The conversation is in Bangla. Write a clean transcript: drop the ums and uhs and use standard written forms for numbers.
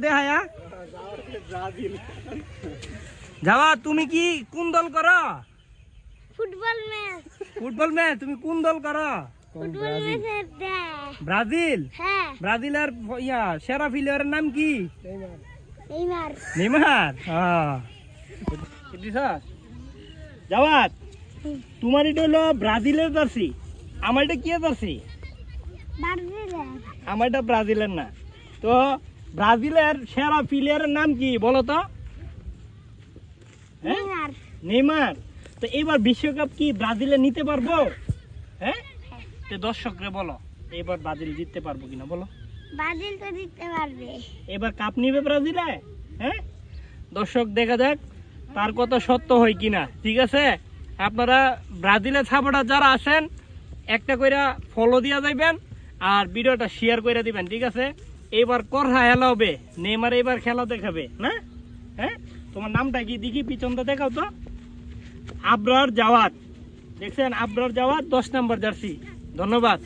দেখায়া যাওয়া তুমি কি কোন দল করো? Football match. ফুটবল ম্যাচ তুমি কোন দল করো? Football match Brazil. হ্যাঁ। ব্রাজিলের সেরা প্লেয়ারের নাম কি? নেইমার। নেইমার। জাওয়াত তোমার এটা হলো ব্রাজিলের জার্সি, আমার এটা কি জার্সি? আমার এটা ব্রাজিলের না। তো ব্রাজিলের সেরা প্লেয়ারের নাম কি বলো তো? নেইমার। তো এবার বিশ্বকাপ কি ব্রাজিলে নিতে পারবো? হ্যাঁ, দর্শকরে বলো এবার ব্রাজিল জিততে পারবো কিনা বলো। ব্রাজিল তো জিততে পারবে। এবার কাপ নিবে ব্রাজিলে। হ্যাঁ, দর্শক দেখা যাক তার কথা সত্য হয় কিনা। ঠিক আছে, আপনারা ব্রাজিলের সাপোর্টার যারা আছেন একটা করে ফলো দিয়া যাইবেন আর ভিডিওটা শেয়ার করে দিবেন। ঠিক আছে, এবার করহা খেলা হবে, নেইমার এবার খেলা দেখাবে না। হ্যাঁ, তোমার নামটা কি দেখি পিছনটা দেখাও তো। আবরার জাওয়াত, দেখছেন আবরার জাওয়াত 10 নম্বর জার্সি। ধন্যবাদ।